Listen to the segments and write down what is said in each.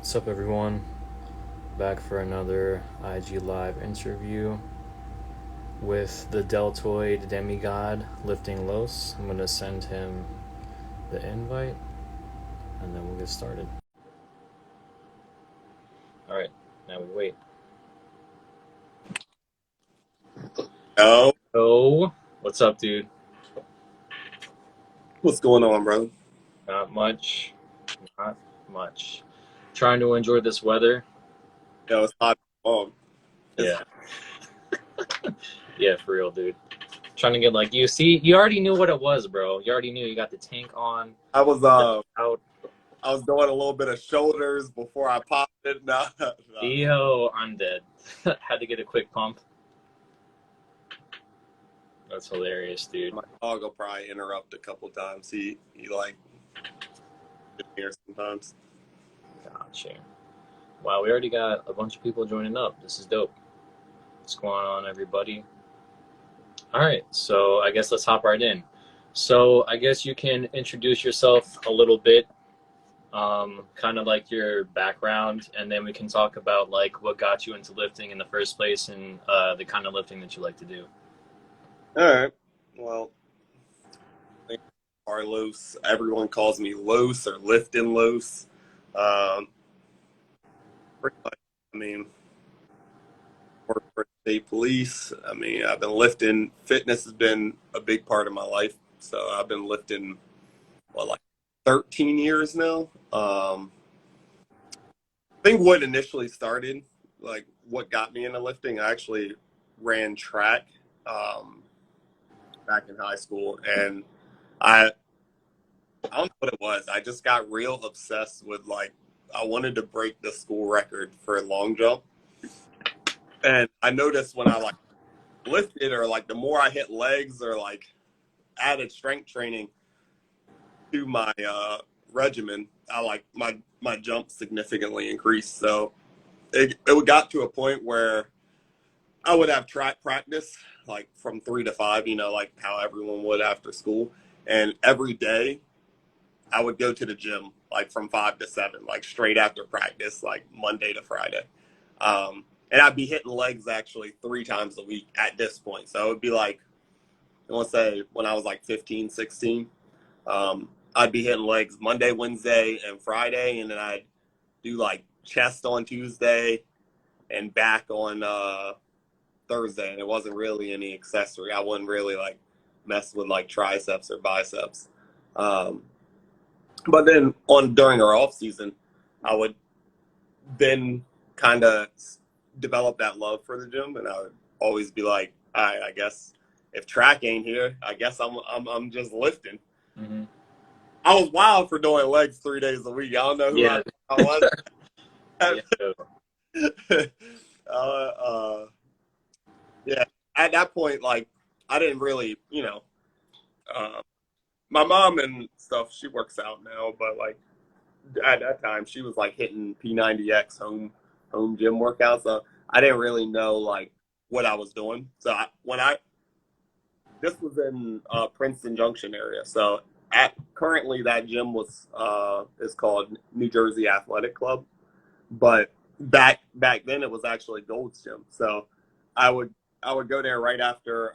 What's up, everyone? Back for another IG Live interview with the Deltoid DemiGod lifting Los. I'm gonna send him the invite and then we'll get started. Alright, now we wait. Oh, Oh, what's up, dude? what's going on, brother? Not much. Not much. Trying to enjoy this weather. Yo, it's hot. It's Yeah. Yeah, for real, dude. Trying to get like you see, you already knew what it was, bro. You already knew you got the tank on. I was Out. I was doing a little bit of shoulders before I popped it. Nah, nah. Yo, I'm dead. Had to get a quick pump. That's hilarious, dude. My dog will probably interrupt a couple times. He like gets here sometimes. Gotcha. Wow, we already got a bunch of people joining up. This is dope. What's going on, everybody? All right, so I guess let's hop right in. So I guess you can introduce yourself a little bit, kind of like your background, and then we can talk about like what got you into lifting in the first place and the kind of lifting that you like to do. All right. Well, I think Carlos. Everyone calls me Los or lifting Los. Um, pretty much. I mean, work for the state police. I mean, I've been lifting. Fitness has been a big part of my life. So I've been lifting, like 13 years now. I think what initially started, like what got me into lifting, I actually ran track back in high school, and I I don't know what it was. I just got real obsessed with like I wanted to break the school record for long jump, and I noticed when I like lifted or like the more I hit legs or like added strength training to my regimen, I like my jump significantly increased. So it got to a point where I would have track practice like from 3 to 5, like how everyone would after school. And every day I would go to the gym like from 5 to 7, like straight after practice, like Monday to Friday. And I'd be hitting legs actually 3 times a week at this point. So it would be like, I want to say when I was like 15, 16, I'd be hitting legs Monday, Wednesday, and Friday. And then I'd do like chest on Tuesday and back on Thursday, and it wasn't really any accessory. I wouldn't really like mess with like triceps or biceps. But then on during our off season, I would then kind of develop that love for the gym, and I would always be like, all right, I guess if track ain't here, I guess I'm just lifting. Mm-hmm. I was wild for doing legs 3 days a week. I don't know who Yeah. I was. Yeah. Yeah, at that point, like I didn't really, uh, my mom and stuff. She works out now, but like at that time, she was like hitting P90X home gym workouts. So I didn't really know like what I was doing. So when I this was in Princeton Junction area. So at currently that gym was is called New Jersey Athletic Club, but back then it was actually Gold's Gym. So I would I would go there right after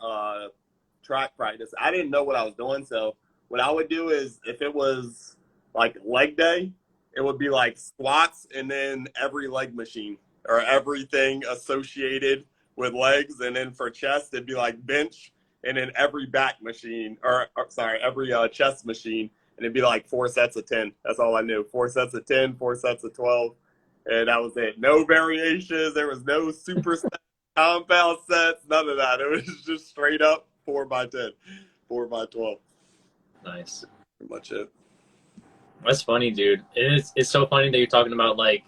track practice. I didn't know what I was doing, so what I would do is if it was like leg day, it would be like squats and then every leg machine or everything associated with legs, and then for chest it'd be like bench and then every back machine or sorry every chest machine, and it'd be like 4 sets of 10. That's all I knew. 4 sets of 10, 4 sets of 12, and that was it. No variations. There was no super compound sets, none of that. It was just straight up 4 by 10, 4 by 12. Nice. Pretty much it. That's funny, dude. It's so funny that you're talking about like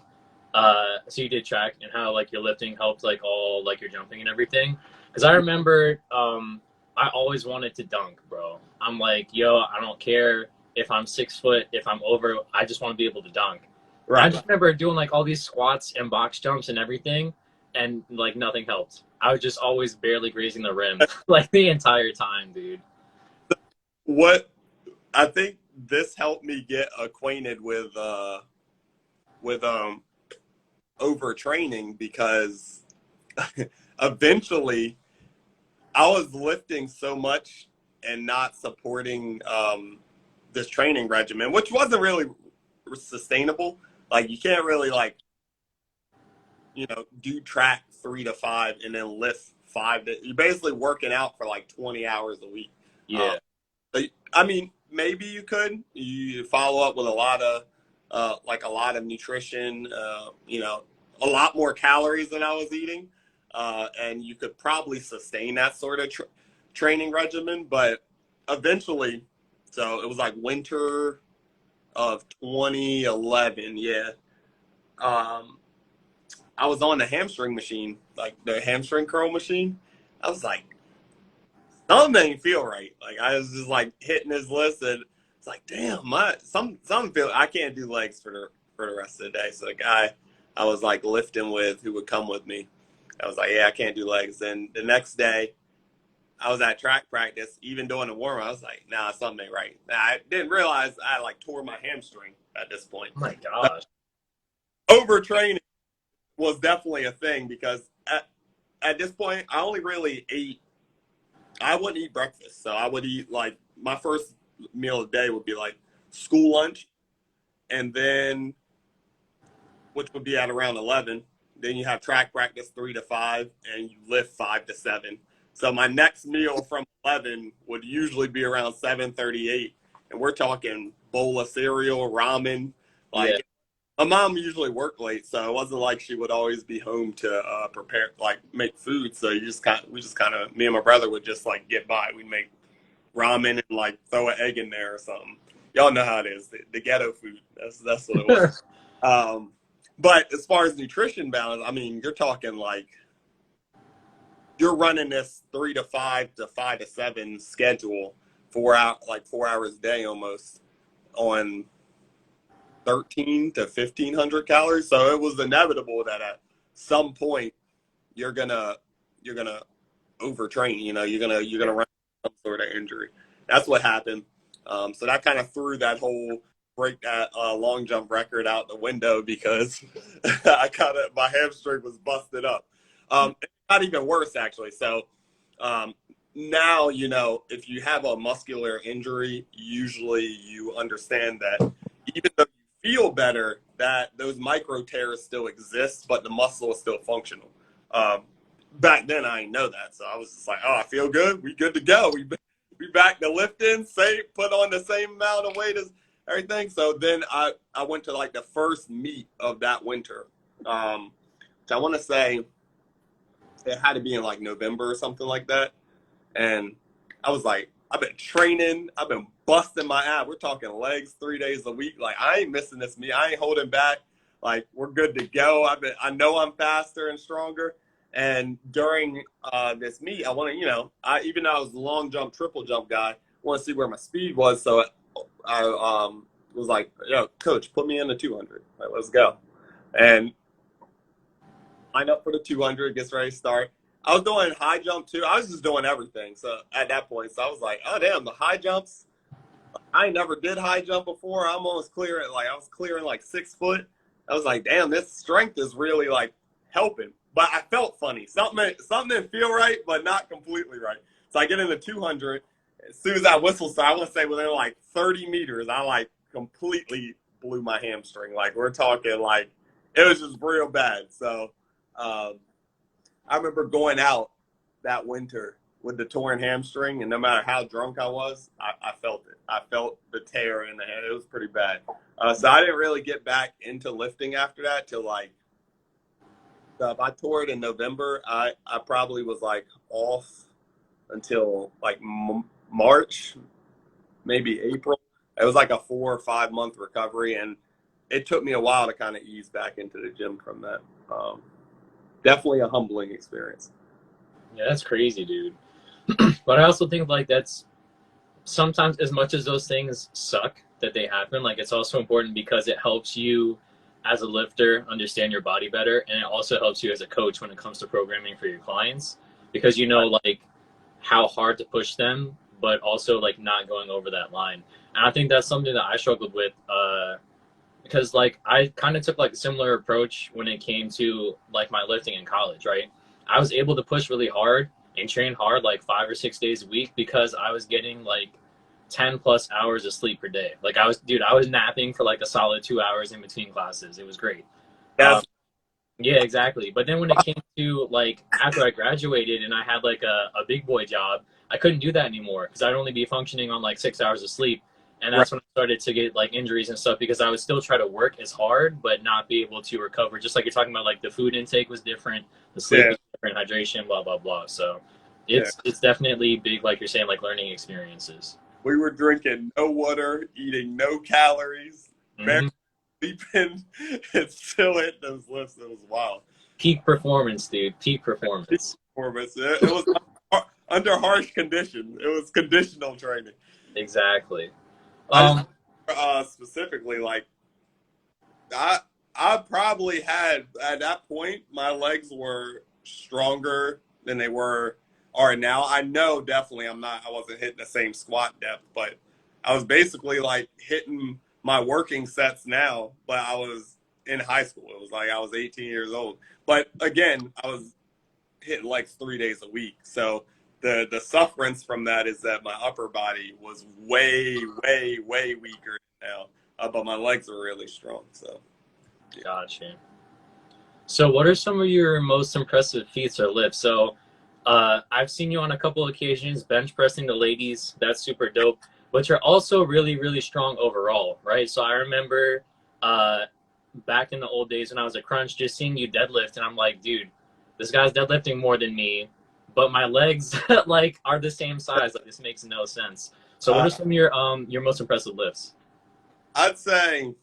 so you did track and how like your lifting helped like all like your jumping and everything. Because I remember I always wanted to dunk, bro. I'm like, yo, I don't care if I'm 6 foot, if I'm over, I just want to be able to dunk. And I Right. just remember doing like all these squats and box jumps and everything, and like nothing helped. I was just always barely grazing the rim like the entire time, dude. What I think this helped me get acquainted with overtraining because eventually I was lifting so much and not supporting this training regimen, which wasn't really sustainable. Like you can't really like, do track 3 to 5 and then lift 5 to, you're basically working out for like 20 hours a week. Yeah. I mean, maybe you follow up with a lot of nutrition, a lot more calories than I was eating. And you could probably sustain that sort of training regimen, but eventually, so it was like winter of 2011. Yeah. I was on the hamstring machine, like the hamstring curl machine. I was like, something didn't feel right. Like I was just like hitting this list, and it's like, damn, something feel. I can't do legs for the rest of the day. So the guy I was like lifting with, who would come with me, I was like, yeah, I can't do legs. And the next day, I was at track practice, even doing the warm up. I was like, nah, something ain't right. Now, I didn't realize I like tore my hamstring at this point. Oh my gosh. Overtraining was definitely a thing because at this point, I only really ate. I wouldn't eat breakfast, so I would eat like my first meal of the day would be like school lunch, and then which would be at around 11. Then you have track practice 3 to 5, and you lift 5 to 7. So my next meal from 11 would usually be around 7:38, and we're talking bowl of cereal, ramen. Like Yeah. my mom usually worked late, so it wasn't like she would always be home to prepare, like make food. So we just kind of, me and my brother would just like get by. We'd make ramen and like throw an egg in there or something. Y'all know how it is, the ghetto food. That's what it was. But as far as nutrition balance, I mean, you're talking like you're running this 3 to 5 to 5 to 7 schedule, 4 hours a day almost on 13 to 1,500 calories. So it was inevitable that at some point you're gonna overtrain. You're gonna run some sort of injury. That's what happened. So that kind of threw that whole break that long jump record out the window because my hamstring was busted up. It's not even worse actually. So now if you have a muscular injury, usually you understand that even though you feel better, that those micro tears still exist, but the muscle is still functional. Back then I didn't know that, so I was just like, oh, I feel good. We good to go. We back to lifting, put on the same amount of weight as everything. So then I went to like the first meet of that winter, which I want to say it had to be in like November or something like that. And I was like, I've been training, I've been busting my ass. We're talking legs 3 days a week. Like I ain't missing this meet. I ain't holding back. Like we're good to go. I know I'm faster and stronger. And during this meet, I want to, even though I was a long jump, triple jump guy, I want to see where my speed was. So I was like, yo, coach, put me in the 200. Like, let's go. And line up for the 200, gets ready to start. I was doing high jump too. I was just doing everything. So at that point, I was like, oh, damn, the high jumps. I never did high jump before. I was clearing like 6 foot. I was like, damn, this strength is really like helping. But I felt funny. Something didn't feel right, but not completely right. So I get in the 200. As soon as I whistle, so I want to say within like 30 meters, I like completely blew my hamstring. Like we're talking like it was just real bad. So I remember going out that winter with the torn hamstring, and no matter how drunk I was, I felt it. I felt the tear in the hand. It was pretty bad. So I didn't really get back into lifting after that till like. So if I tore it in November, I probably was like off until like March, maybe April. It was like a 4 or 5 month recovery, and it took me a while to kind of ease back into the gym from that. Definitely a humbling experience. Yeah, that's crazy, dude. But I also think like that's sometimes, as much as those things suck that they happen, like it's also important because it helps you as a lifter understand your body better, and it also helps you as a coach when it comes to programming for your clients, because like how hard to push them, but also like not going over that line. And I think that's something that I struggled with because like I kind of took like a similar approach when it came to like my lifting in college, right? I was able to push really hard and train hard like 5 or 6 days a week because I was getting like 10 plus hours of sleep per day. Like I was napping for like a solid 2 hours in between classes. It was great. Um, That's yeah, exactly. But then when it came to like after I graduated and I had like a big boy job, I couldn't do that anymore because I'd only be functioning on like 6 hours of sleep. And right. that's when I started to get like injuries and stuff because I would still try to work as hard, but not be able to recover. Just like you're talking about, like the food intake was different, the sleep Yeah, was different, hydration, blah, blah, blah. So yeah. it's definitely big, like you're saying, like learning experiences. We were drinking no water, eating no calories, barely Hmm. sleeping, and still hitting those lifts. It was wild. Peak performance, dude. Peak performance. Performance. It was under harsh conditions. It was conditional training. Exactly. I just Um, specifically like I I probably had at that point my legs were stronger than they are now. I know definitely I wasn't hitting the same squat depth, but I was basically like hitting my working sets now, but I was in high school. It was like I was 18 years old. But again, I was hitting legs 3 days a week. So the sufferance from that is that my upper body was way, way, way weaker now. But my legs are really strong. So yeah. gotcha. So, what are some of your most impressive feats or lifts? So, I've seen you on a couple occasions bench pressing the ladies. That's super dope. But you're also really, really strong overall, right? So, I remember uh, back in the old days when I was a crunch, just seeing you deadlift, and I'm like, dude, this guy's deadlifting more than me, but my legs like are the same size. Like, this makes no sense. So, what Uh, are some of your most impressive lifts? I'd say,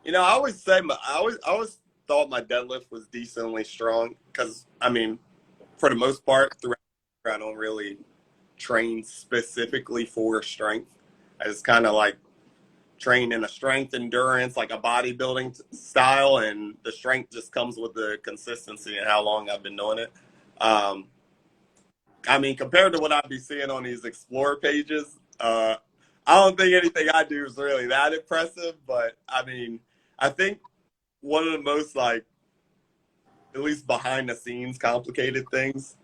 I always say I always thought my deadlift was decently strong because I mean, for the most part, throughout I don't really train specifically for strength. I just kind of like train in a strength endurance, like a bodybuilding style, and the strength just comes with the consistency and how long I've been doing it. Um, I mean, compared to what I'd be seeing on these explore pages, I don't think anything I do is really that impressive. But I mean, I think one of the most like at least behind the scenes complicated things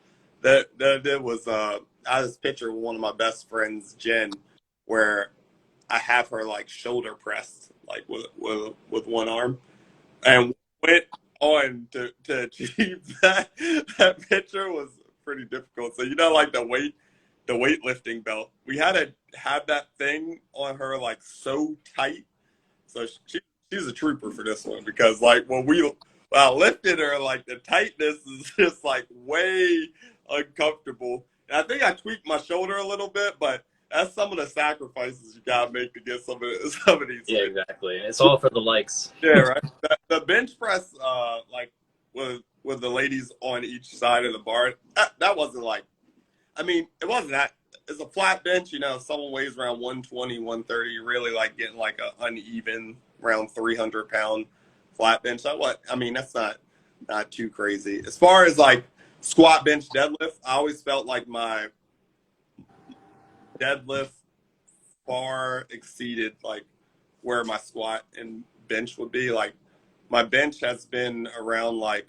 that was I had this picture with one of my best friends, Jen, where I have her like shoulder pressed like with one arm and went on to achieve that picture was pretty difficult. So like the weightlifting belt. We had to have that thing on her like so tight. So she's a trooper for this one because like when I lifted her, like the tightness is just like way uncomfortable. And I think I tweaked my shoulder a little bit, but that's some of the sacrifices you gotta make to get some of these Yeah, things. exactly. It's all for the likes. Yeah, right. The bench press, like with the ladies on each side of the bar, that wasn't like. I mean, it wasn't that. It's a flat bench, someone weighs around 120, 130, you're really like getting like a uneven, around 300-pound flat bench. I mean, that's not too crazy. As far as like squat, bench, deadlift, I always felt like my deadlift far exceeded like where my squat and bench would be. Like my bench has been around like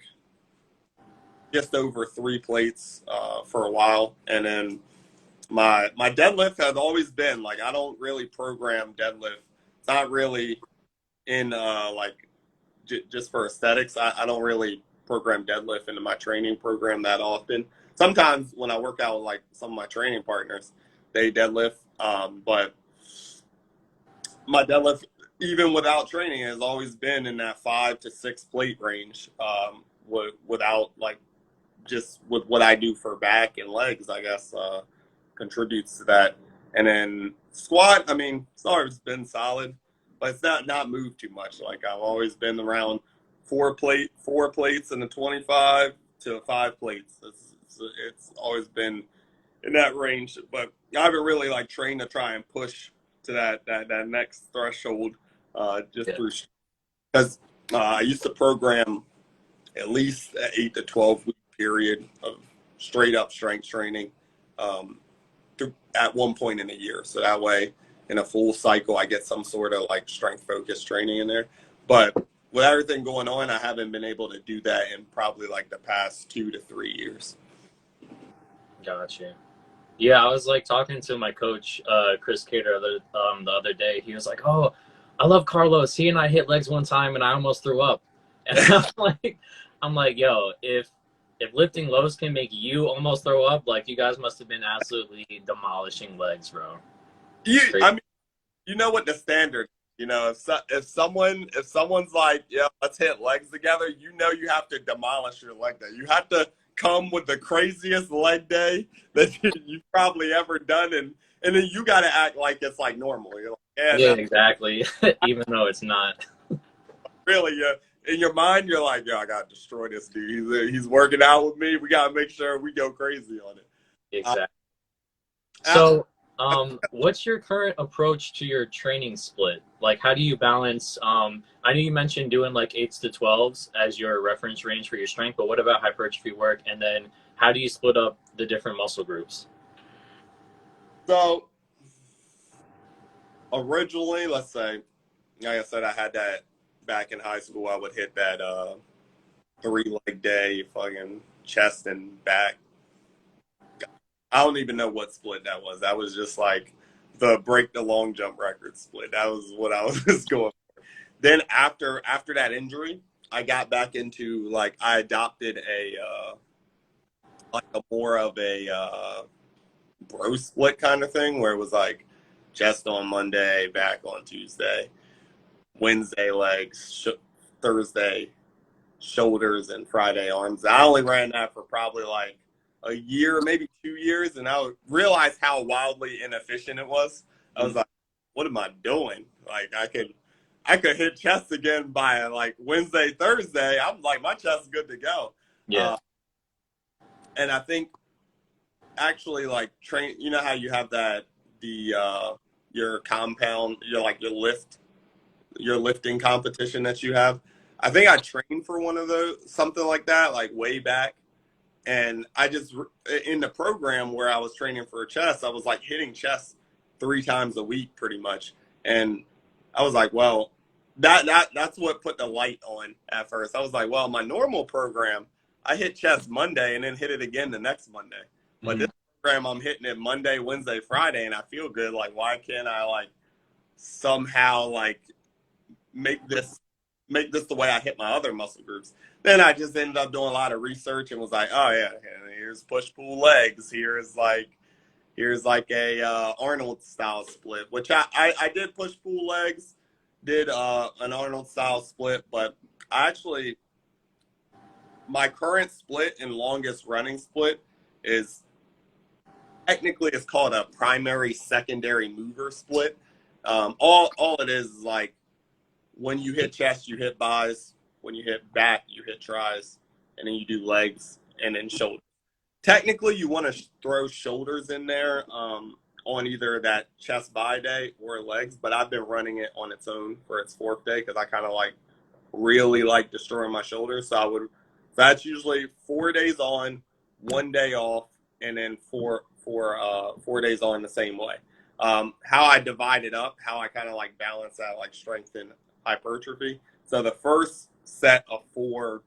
just over 3 plates for a while, and then my deadlift has always been like I don't really program deadlift. It's not really in like just for aesthetics. I don't really program deadlift into my training program that often. Sometimes when I work out with like some of my training partners, they deadlift. But my deadlift, even without training, has always been in that 5 to 6 plate range. Without like just with what I do for back and legs, I guess contributes to that. And then squat, I mean, it's always been solid, but it's not moved too much. Like I've always been around 4 plates and a 25 to 5 plates. It's always been in that range, but I haven't really like trained to try and push to that next threshold just Yeah. through because I used to program at least an 8 to 12 week period of straight up strength training at one point in a year. So that way, in a full cycle, I get some sort of like strength focused training in there. But with everything going on, I haven't been able to do that in probably like the past 2 to 3 years. Gotcha. Yeah, I was like talking to my coach, Chris Cater, the other day. He was like, "Oh, I love Carlos. He and I hit legs one time, and I almost threw up." And I'm like, yo, if lifting lows can make you almost throw up, like you guys must have been absolutely demolishing legs, bro. It's I crazy. mean, you know what the standard. If someone's like, yeah, let's hit legs together, you have to demolish your leg day. You have to come with the craziest leg day that you've probably ever done, and then you got to act like it's like normal. You're like, yeah, Yeah, no, exactly. Even though it's not. really. In your mind, you're like, yo, I got to destroy this dude. He's working out with me. We got to make sure we go crazy on it. Uh, Exactly. I, So, what's your current approach to your training split? Like, how do you balance? I know you mentioned doing like 8s to 12s as your reference range for your strength, but what about hypertrophy work? And then, how do you split up the different muscle groups? so originally, let's say, like I said, I had that back in high school. I would hit that 3 leg day, fucking chest and back. I don't even know what split that was. That was just like the break the long jump record split. That was what I was just going. Then after that injury, I got back into like I adopted a like a more of a bro split kind of thing where it was like chest on Monday, back on Tuesday, Wednesday legs, Thursday shoulders, and Friday arms. I only ran that for probably like a year, maybe 2 years, and I realized how wildly inefficient it was. I was like, "What am I doing? Like, I could hit chest again by like Wednesday, Thursday. I'm like, my chest is good to go." Yeah. Uh, and I think actually like train. You know how you have that the your compound, your lifting competition that you have. I think I trained for one of those, something like that, like way back. And I just, in the program where I was training for chest, I was like hitting chest 3 times a week pretty much. And I was like, well, that's what put the light on at first. I was like, well, my normal program, I hit chest Monday and then hit it again the next Monday. But Mhm. this program, I'm hitting it Monday, Wednesday, Friday, and I feel good. Like, why can't I like somehow like make this the way I hit my other muscle groups? Then I just ended up doing a lot of research and was like, oh yeah, here's push pull legs. Here's like a Arnold style split, which I did push pull legs, did an Arnold style split, but I actually my current split and longest running split is technically it's called a primary secondary mover split. All it is like when you hit chest, you hit buys. When you hit back, you hit tries, and then you do legs and then shoulders. Technically, you want to throw shoulders in there on either that chest by day or legs, but I've been running it on its own for its 4th day because I kind of like really like destroying my shoulders. That's usually 4 days on, 1 day off, and then 4 days on the same way. How I divide it up, how I kind of like balance that like strength and hypertrophy. So the first set of four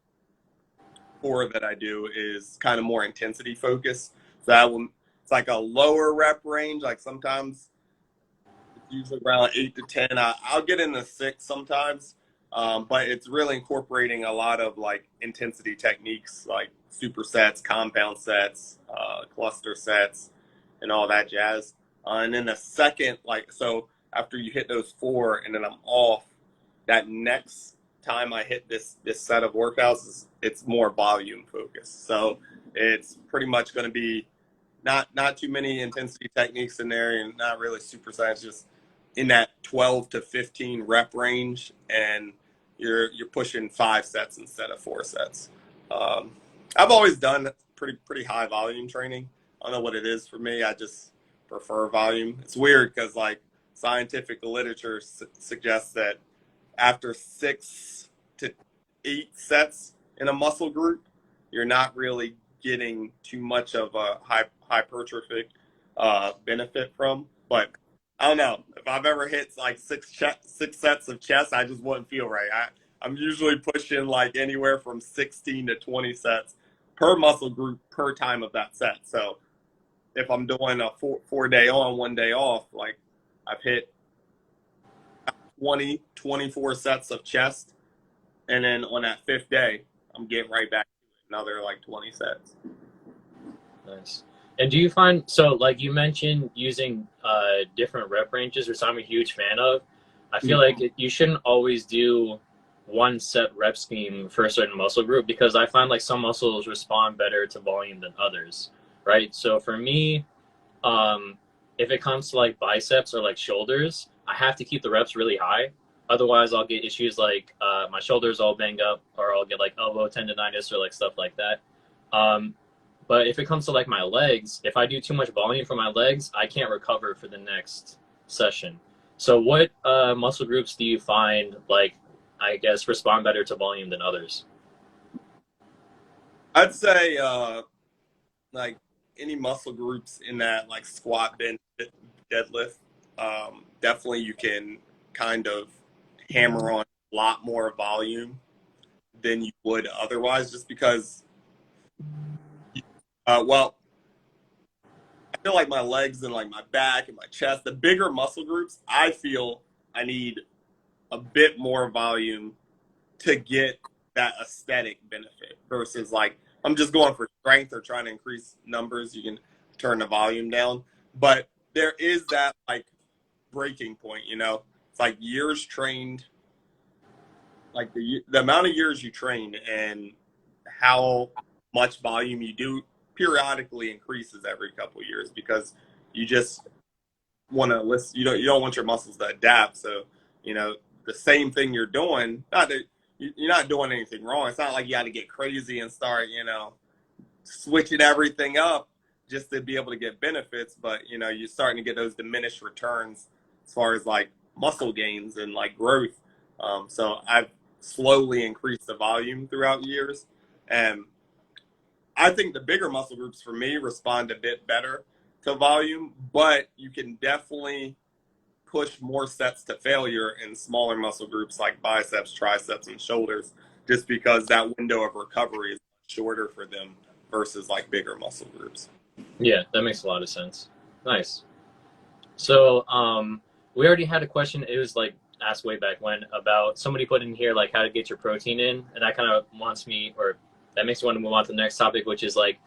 that I do is kind of more intensity focused. So it's like a lower rep range. Like sometimes it's usually around 8 to 10. I'll get into 6 sometimes, but it's really incorporating a lot of like intensity techniques, like supersets, compound sets, cluster sets, and all that jazz. And then the second, like so, after you hit those 4, and then I'm off. That next time I hit this set of workouts, it's more volume focused. So it's pretty much going to be not too many intensity techniques in there, and not really super science, just in that 12 to 15 rep range, and you're pushing 5 sets instead of 4 sets. Um, I've always done pretty high volume training. I don't know what it is for me. I just prefer volume. It's weird because like scientific literature suggests that after 6 to 8 sets in a muscle group, you're not really getting too much of a hypertrophic benefit from. But I don't know. If I've ever hit like six sets of chest, I just wouldn't feel right. I'm usually pushing like anywhere from 16 to 20 sets per muscle group per time of that set. So if I'm doing a four day on, 1 day off, like I've hit 20, 24 sets of chest. And then on that fifth day, I'm getting right back to another like 20 sets. Nice. And do you find, so like you mentioned using different rep ranges, which I'm a huge fan of. I feel like you shouldn't always do one set rep scheme for a certain muscle group, because I find like some muscles respond better to volume than others, right? So for me, if it comes to like biceps or like shoulders, I have to keep the reps really high. Otherwise, I'll get issues like my shoulders all bang up, or I'll get like elbow tendonitis or like stuff like that. But if it comes to like my legs, if I do too much volume for my legs, I can't recover for the next session. So what muscle groups do you find, like, I guess, respond better to volume than others? I'd say like any muscle groups in that like squat, bench, deadlift, definitely you can kind of hammer on a lot more volume than you would otherwise, just because well, I feel like my legs and like my back and my chest, the bigger muscle groups, I feel I need a bit more volume to get that aesthetic benefit versus like I'm just going for strength or trying to increase numbers. You can turn the volume down, but there is that like breaking point, you know. It's like years trained, like the amount of years you train and how much volume you do periodically increases every couple of years, because you just want to list, you don't want your muscles to adapt. So you know the same thing you're doing, not that you're not doing anything wrong. It's not like you got to get crazy and start, you know, switching everything up just to be able to get benefits. But you know, you're starting to get those diminished returns as far as like muscle gains and like growth. So I've slowly increased the volume throughout years, and I think the bigger muscle groups for me respond a bit better to volume, but you can definitely push more sets to failure in smaller muscle groups like biceps, triceps, and shoulders, just because that window of recovery is shorter for them versus like bigger muscle groups. Yeah, that makes a lot of sense. Nice. So we already had a question. It was like asked way back when, about somebody put in here like how to get your protein in, and that kind of wants me, or that makes me want to move on to the next topic, which is like,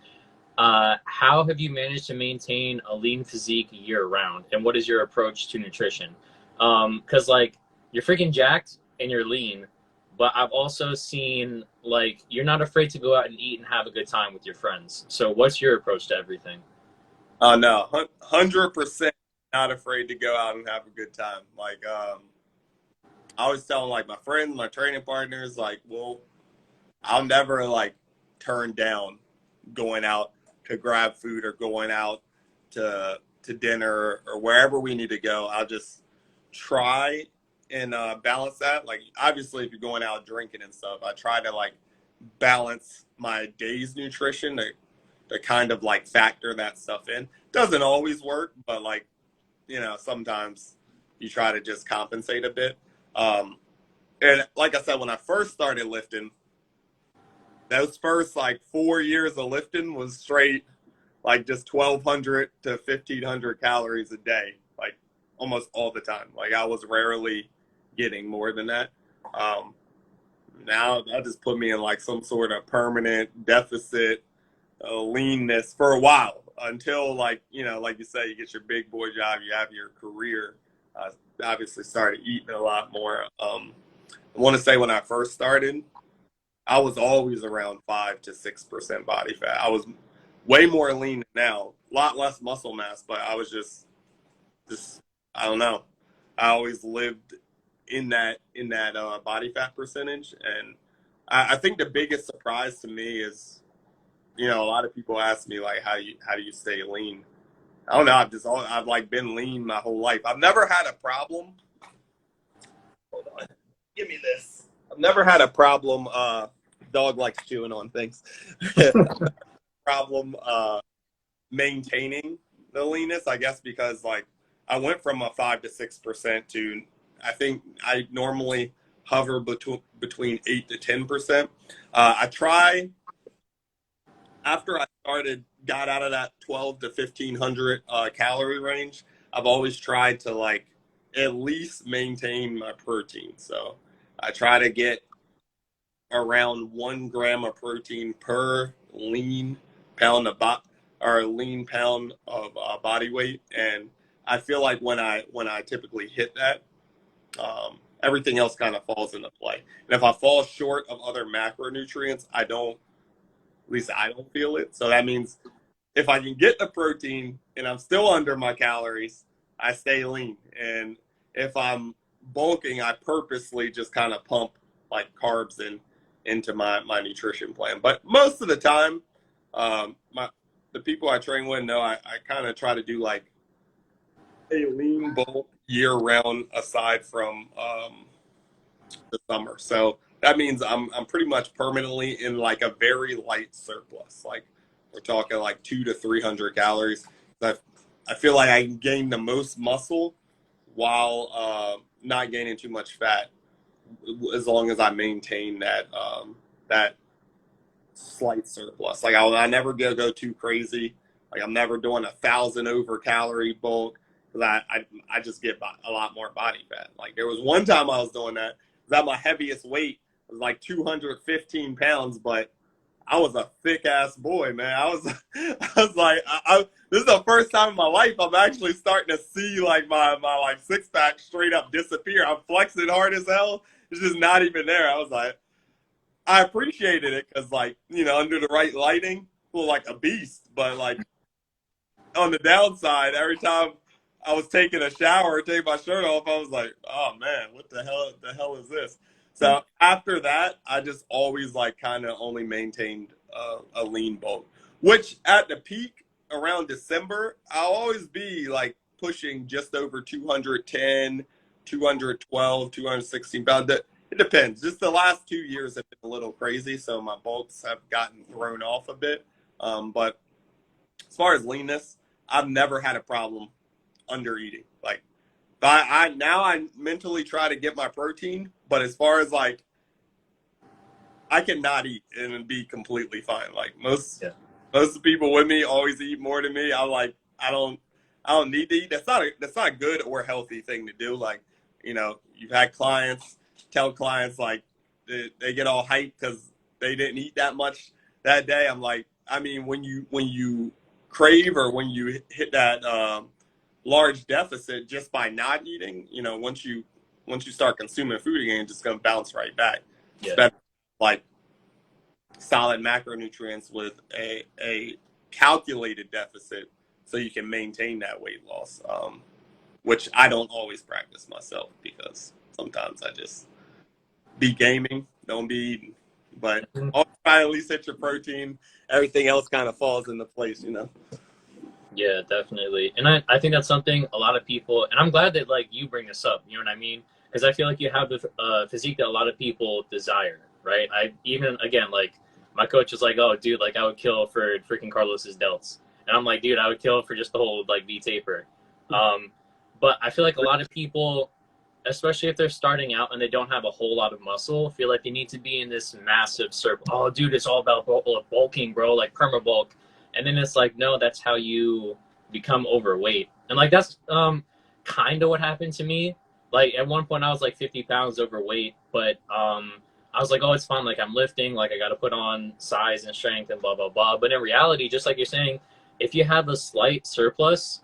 how have you managed to maintain a lean physique year round, and what is your approach to nutrition? Because like you're freaking jacked and you're lean, but I've also seen like you're not afraid to go out and eat and have a good time with your friends. So what's your approach to everything? Oh no, 100% not afraid to go out and have a good time. Like I was telling like my friends, my training partners, like, well, I'll never like turn down going out to grab food or going out to dinner or wherever we need to go. I'll just try and balance that. Like obviously, if you're going out drinking and stuff, I try to like balance my day's nutrition to kind of like factor that stuff in. Doesn't always work, but like you know, sometimes you try to just compensate a bit. And like I said, when I first started lifting, those first like 4 years of lifting was straight like just 1,200 to 1,500 calories a day, like almost all the time. Like I was rarely getting more than that. Um, Now that just put me in like some sort of permanent deficit, leanness for a while until like you know, like you say, you get your big boy job, you have your career. Obviously, started eating a lot more. I want to say when I first started, I was always around 5 to 6% body fat. I was way more lean now, a lot less muscle mass, but I was just I don't know. I always lived in that body fat percentage, and I think the biggest surprise to me is, you know, a lot of people ask me like, how do you stay lean? I don't know. I've like been lean my whole life. I've never had a problem. Hold on, give me this. I've never had a problem. Dog likes chewing on things. Problem maintaining the leanness, I guess, because like I went from a 5 to 6% to, I think I normally hover between 8 to 10%. I try, after I got out of that 12 to 1500 calorie range, I've always tried to like at least maintain my protein. So I try to get around 1 gram of protein per lean pound of lean pound of body weight, and I feel like when I typically hit that, everything else kind of falls into play. And if I fall short of other macronutrients, at least I don't feel it. So that means if I can get the protein and I'm still under my calories, I stay lean. And if I'm bulking, I purposely just kind of pump like carbs into my nutrition plan. But most of the time, the people I train with know I kind of try to do like a lean bulk year round aside from the summer. So that means I'm pretty much permanently in like a very light surplus. Like we're talking like 200 to 300 calories. I feel like I can gain the most muscle while not gaining too much fat, as long as I maintain that slight surplus. Like I never go too crazy. Like I'm never doing 1,000 over calorie bulk, because I just get a lot more body fat. Like there was one time I was doing that. That my heaviest weight was like 215 pounds, but I was a thick ass boy, man. I was like, this is the first time in my life I'm actually starting to see like my like six pack straight up disappear. I'm flexing hard as hell. It's just not even there. I was like, I appreciated it because, like, you know, under the right lighting, I feel like a beast. But like on the downside, every time I was taking a shower, take my shirt off, I was like, oh man, what the hell is this? So after that, I just always like kind of only maintained a lean bulk, which at the peak around December, I'll always be like pushing just over 210, 212, 216 pounds. It depends. Just the last 2 years have been a little crazy, so my bulks have gotten thrown off a bit. But as far as leanness, I've never had a problem under eating. Like I mentally try to get my protein, but as far as like I cannot eat and be completely fine. Like most of the people with me always eat more than me. I'm like I don't need to eat. That's not a good or healthy thing to do. Like, you know, you've had clients tell clients like they get all hyped because they didn't eat that much that day. I'm like, I mean, when you crave or when you hit that large deficit just by not eating, you know, once you start consuming food again, it's just gonna bounce right back. Yeah. It's like solid macronutrients with a calculated deficit, so you can maintain that weight loss. Which I don't always practice myself because sometimes I just be gaming, don't be eating. But I'll try to at least hit your protein. Everything else kind of falls into place, you know. Yeah, definitely. And I think that's something a lot of people, and I'm glad that like you bring this up, you know what I mean? Because I feel like you have the physique that a lot of people desire, right? I even, again, like my coach is like, oh, dude, like I would kill for freaking Carlos's delts. And I'm like, dude, I would kill for just the whole like V taper. But I feel like a lot of people, especially if they're starting out and they don't have a whole lot of muscle, feel like they need to be in this massive circle. Oh, dude, it's all about bulking, bro, like perma bulk. And then it's like, no, that's how you become overweight. And like that's kind of what happened to me. Like at one point I was like 50 pounds overweight, but I was like, oh, it's fine. Like I'm lifting, like I got to put on size and strength and blah, blah, blah. But in reality, just like you're saying, if you have a slight surplus,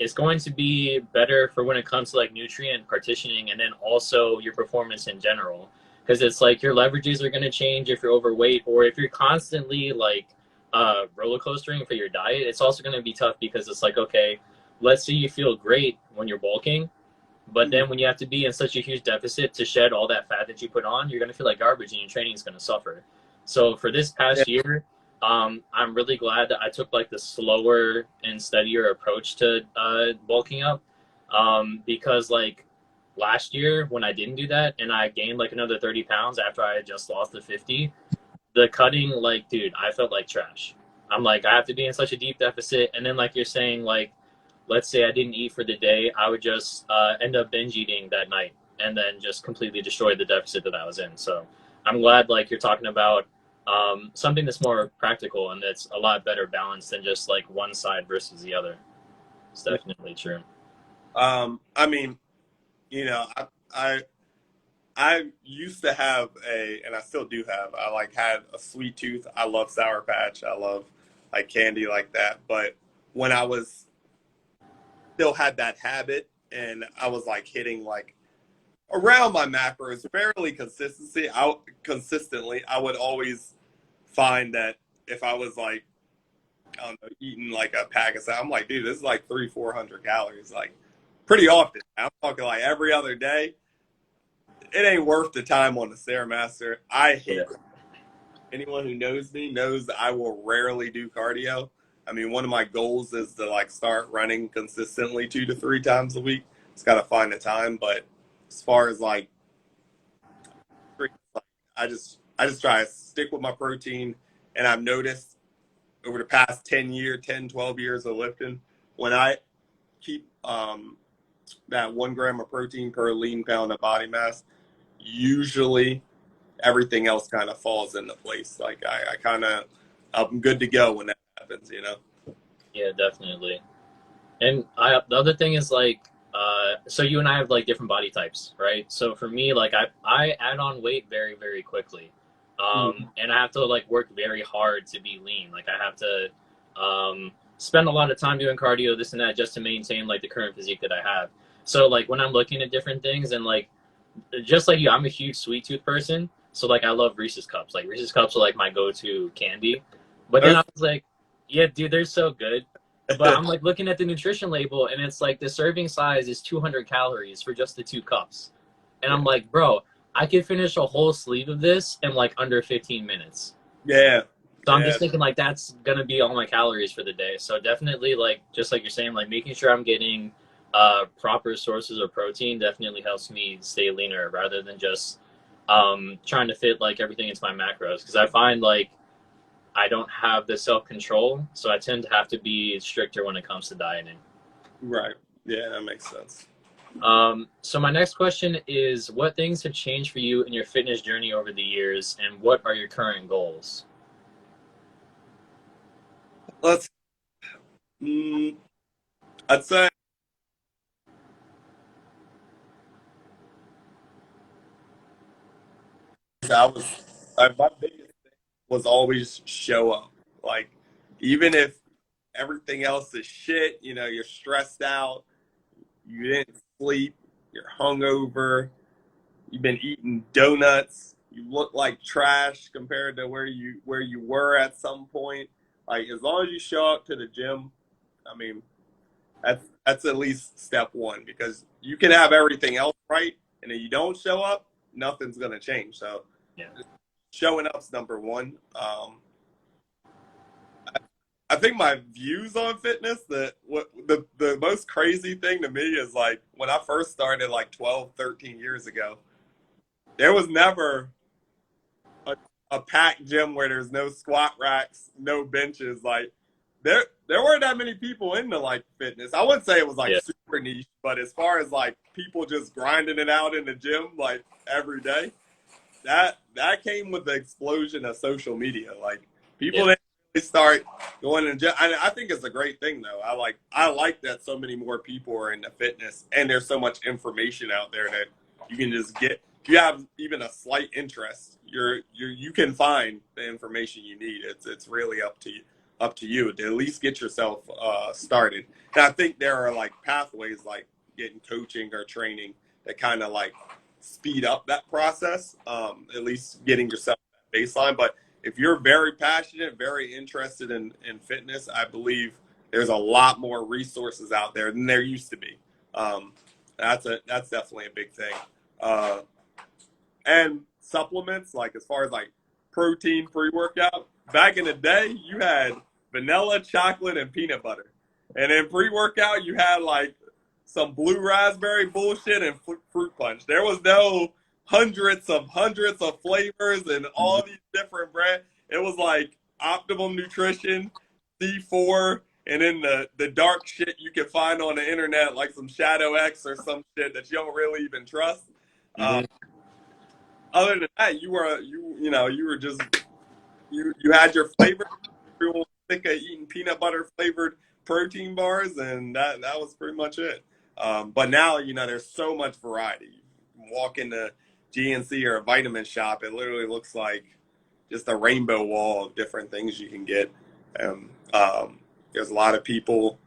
it's going to be better for when it comes to like nutrient partitioning and then also your performance in general. Because it's like your leverages are going to change if you're overweight, or if you're constantly like roller coastering for your diet, it's also going to be tough because it's like, okay, let's say you feel great when you're bulking, but then when you have to be in such a huge deficit to shed all that fat that you put on, you're going to feel like garbage and your training is going to suffer. So for this past year, I'm really glad that I took like the slower and steadier approach to bulking up, because like last year when I didn't do that and I gained like another 30 pounds after I had just lost the 50, the cutting, like, dude, I felt like trash. I'm like, I have to be in such a deep deficit. And then like you're saying, like let's say I didn't eat for the day, I would just end up binge eating that night and then just completely destroy the deficit that I was in. So I'm glad like you're talking about something that's more practical and that's a lot better balanced than just like one side versus the other. It's definitely true. I mean, you know, I I used to have and I still do have. I like had a sweet tooth. I love Sour Patch. I love like candy like that. But when I was still had that habit, and I was like hitting like around my macros fairly consistently, I would always find that if I was like, I don't know, eating like a pack of salad, I'm like, dude, this is like 300-400 calories, like pretty often. I'm talking like every other day. It ain't worth the time on the Stairmaster. I Yeah. hate anyone who knows me knows that I will rarely do cardio. I mean, one of my goals is to like start running consistently 2 to 3 times a week. It's got to find the time, but as far as like, I just try to stick with my protein, and I've noticed over the past 12 years of lifting, when I keep that 1 gram of protein per lean pound of body mass, usually everything else kind of falls into place. Like I'm good to go when that happens, you know? Yeah, definitely. And the other thing is like, so you and I have like different body types, right? So for me, like I add on weight very, very quickly. And I have to like work very hard to be lean. Like I have to, spend a lot of time doing cardio, this and that, just to maintain like the current physique that I have. So like when I'm looking at different things and like, just like you, I'm a huge sweet tooth person. So like I love Reese's cups. Like Reese's cups are like my go-to candy. But then I was like, yeah, dude, they're so good. But I'm like looking at the nutrition label and it's like the serving size is 200 calories for just the 2 cups. And Yeah. I'm like, bro, I could finish a whole sleeve of this in like under 15 minutes. Yeah. So I'm Yeah. just thinking like that's gonna be all my calories for the day. So definitely like just like you're saying, like making sure I'm getting proper sources of protein definitely helps me stay leaner rather than just trying to fit like everything into my macros. Because I find like I don't have the self control, so I tend to have to be stricter when it comes to dieting. Right. Yeah, that makes sense. So my next question is, what things have changed for you in your fitness journey over the years, and what are your current goals? Let's, mm, I'd say my biggest thing was always show up. Like, even if everything else is shit, you know, you're stressed out, you didn't sleep, you're hungover, you've been eating donuts, you look like trash compared to where you were at some point. Like as long as you show up to the gym, I mean, that's at least step one, because you can have everything else right, and if you don't show up, nothing's gonna change. So Yeah. showing up's number one. I think my views on fitness, the most crazy thing to me is like when I first started like 12, 13 years ago, there was never a, a packed gym where there's no squat racks, no benches. Like there weren't that many people into like fitness. I wouldn't say it was like Yeah. super niche, but as far as like people just grinding it out in the gym like every day, that came with the explosion of social media. Like Yeah. people didn't really start going in gym. I think it's a great thing though. I like that so many more people are into fitness, and there's so much information out there that you can just get. If you have even a slight interest, you can find the information you need. It's really up to you to at least get yourself started. And I think there are like pathways like getting coaching or training that kind of like speed up that process, at least getting yourself that baseline. But if you're very passionate, very interested in fitness, I believe there's a lot more resources out there than there used to be. That's definitely a big thing. Uh, and supplements, like as far as like protein pre-workout, back in the day you had vanilla, chocolate, and peanut butter, and in pre-workout you had like some blue raspberry bullshit and fruit punch. There was no hundreds of flavors and all these different brands. It was like optimum nutrition, C4, and then the dark shit you can find on the internet, like some Shadow X or some shit that you don't really even trust. Uh, Hmm. Other than that, you were just you had your flavor. You were sick of eating peanut butter flavored protein bars, and that was pretty much it. But now there's so much variety. You walk into GNC or a vitamin shop, it literally looks like just a rainbow wall of different things you can get. There's a lot of people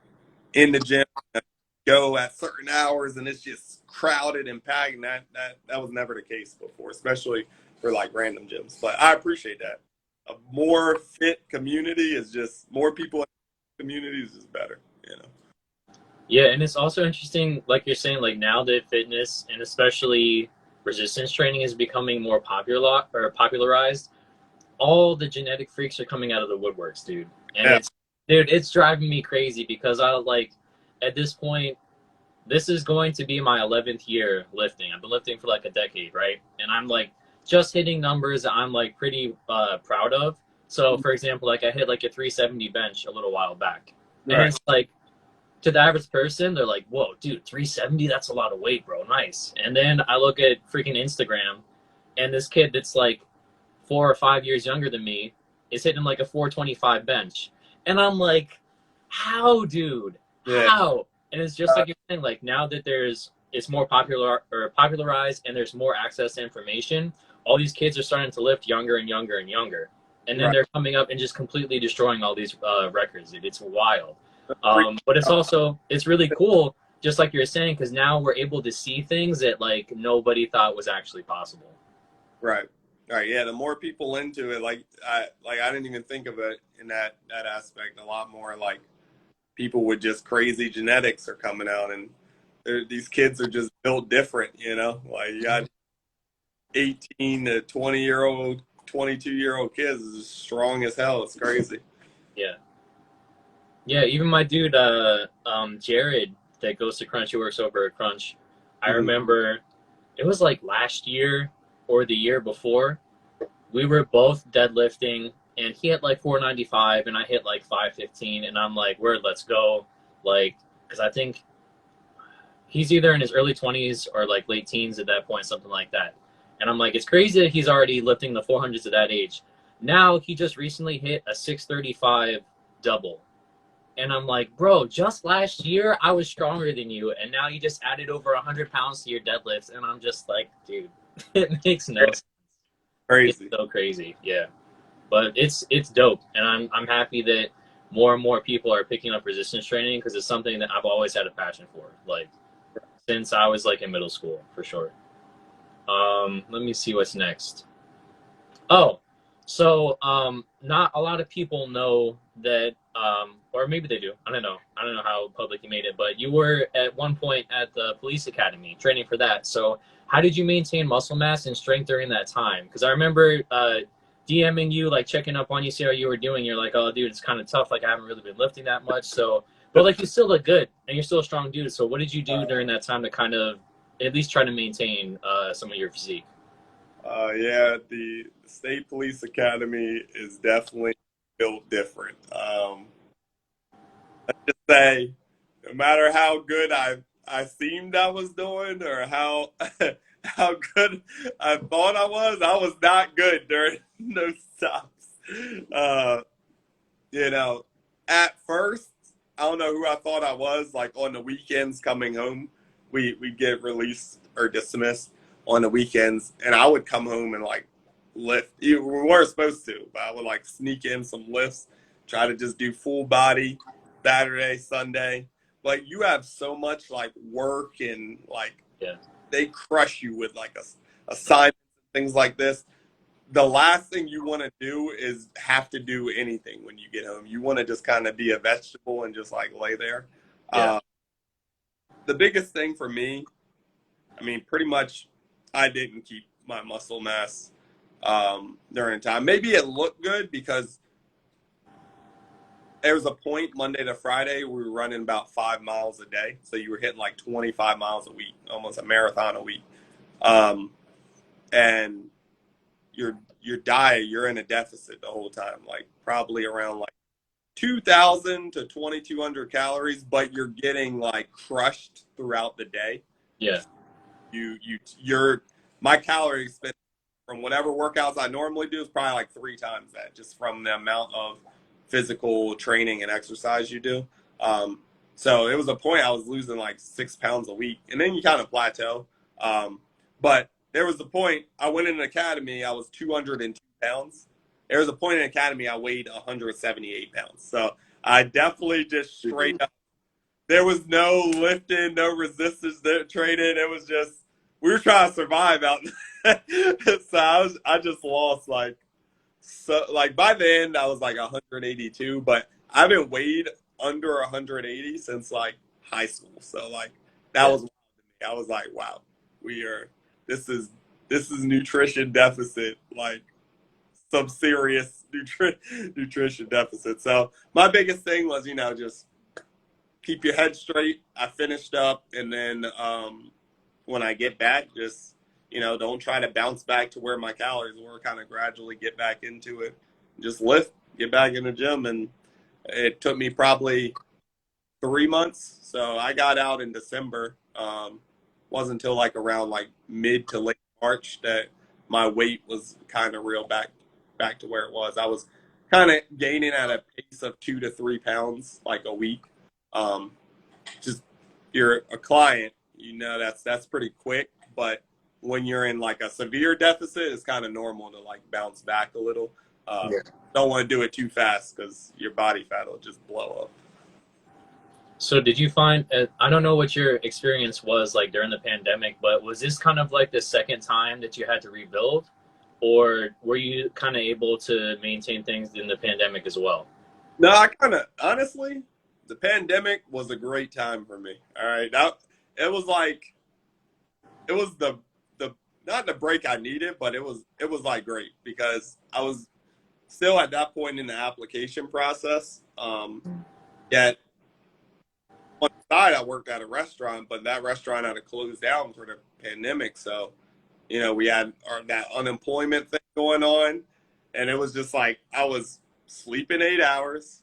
in the gym that go at certain hours, and it's just crowded and packed. And that was never the case before, especially for like random gyms. But I appreciate that. A more fit community is just more people in communities is better. Yeah, and it's also interesting, like you're saying, like now that fitness and especially resistance training is becoming more popular or popularized, all the genetic freaks are coming out of the woodworks, dude. And Yeah, it's driving me crazy because I like at this point, this is going to be my 11th year lifting. I've been lifting for like a decade, right? And I'm like just hitting numbers that I'm like pretty proud of. So, for example, like I hit like a 370 bench a little while back, and right, it's like to the average person, they're like, "Whoa, dude, 370? That's a lot of weight, bro. Nice." And then I look at freaking Instagram, and this kid that's like 4 or 5 years younger than me is hitting like a 425 bench, and I'm like, "How, dude? yeah, How?" And it's just like you're saying, like now that it's more popular or popularized, and there's more access to information. All these kids are starting to lift younger and younger and younger, and then right. they're coming up and just completely destroying all these records. It's wild. Freak But it's out. also it's really cool, just like you're saying, because now we're able to see things that like nobody thought was actually possible. Right. Right. Yeah. The more people into it, I didn't even think of it in that aspect. A lot more like people with just crazy genetics are coming out, and these kids are just built different. Like you got 18 to 20-year-old, 22-year-old kids is strong as hell. It's crazy. Yeah, yeah. Even my dude, Jared, that goes to Crunch, who works over at Crunch. I Mhm. remember it was like last year or the year before. We were both deadlifting, and he hit like 495, and I hit like 515, and I'm like, "Word, let's go!" Like, because I think he's either in his early 20s or like late teens at that point, something like that. And I'm like, it's crazy that he's already lifting the 400s at that age. Now he just recently hit a 635 double. And I'm like, bro, just last year I was stronger than you, and now you just added over 100 pounds to your deadlifts. And I'm just like, dude, it makes no sense. It's Crazy. so crazy, yeah. But it's dope, and I'm happy that more and more people are picking up resistance training because it's something that I've always had a passion for. Like since I was like in middle school, for sure. Let me see what's next. Oh, so not a lot of people know that, or maybe they do. I don't know. I don't know how public you made it, but you were at one point at the police academy training for that. So how did you maintain muscle mass and strength during that time? Because I remember DMing you, like checking up on you, see how you were doing. You're like, oh, dude, it's kind of tough. Like I haven't really been lifting that much. So, but like you still look good and you're still a strong dude. So what did you do during that time to kind of at least try to maintain some of your physique? Yeah, the State Police Academy is definitely built different. Just say, no matter how good I seemed I was doing, or how how good I thought I was not good during those stops. Uh, you know, at first, I don't know who I thought I was. Like on the weekends coming home, we get released or dismissed on the weekends, and I would come home and like lift. We weren't supposed to, but I would like sneak in some lifts, try to just do full body Saturday, Sunday. Like you have so much like work and like Yeah, they crush you with like a assignments and things like this. The last thing you want to do is have to do anything when you get home. You want to just kind of be a vegetable and just like lay there. yeah, Uh, the biggest thing for me, I mean, pretty much I didn't keep my muscle mass during the time. Maybe it looked good because there was a point Monday to Friday we were running about 5 miles a day. So you were hitting like 25 miles a week, almost a marathon a week. Um, and your diet, you're in a deficit the whole time, like probably around like 2,000 to 2,200 calories, but you're getting like crushed throughout the day. Yeah. My calorie spend from whatever workouts I normally do is probably like 3 times that, just from the amount of physical training and exercise you do. So it was a point I was losing like 6 pounds a week, and then you kind of plateau. But there was a point I went in an academy, I was 202 pounds. There was a point in academy I weighed 178 pounds. So I definitely just straight up. There was no lifting, no resistance training. It was just we were trying to survive out there. So I just lost like by the end I was like 182, but I haven't weighed under 180 since like high school. So like that was wild to me. I was like, wow, this is nutrition deficit, like some serious nutrition deficit. So my biggest thing was, just keep your head straight. I finished up, and then when I get back, just don't try to bounce back to where my calories were. Kind of gradually get back into it. Just lift, get back in the gym, and it took me probably 3 months. So I got out in December. Wasn't until like around like mid to late March that my weight was kind of real back to where it was. I was kind of gaining at a pace of 2 to 3 pounds like a week. Just you're a client, that's pretty quick. But when you're in like a severe deficit, it's kind of normal to like bounce back a little. Don't want to do it too fast because your body fat will just blow up. So did you find, I don't know what your experience was like during the pandemic, but was this kind of like the second time that you had to rebuild? Or were you kind of able to maintain things in the pandemic as well? No, honestly, the pandemic was a great time for me. All right. It was the not the break I needed, but it was like great because I was still at that point in the application process. Yet on the side, I worked at a restaurant, but that restaurant had to close down for the pandemic. So, we had that unemployment thing going on, and it was just like I was sleeping 8 hours,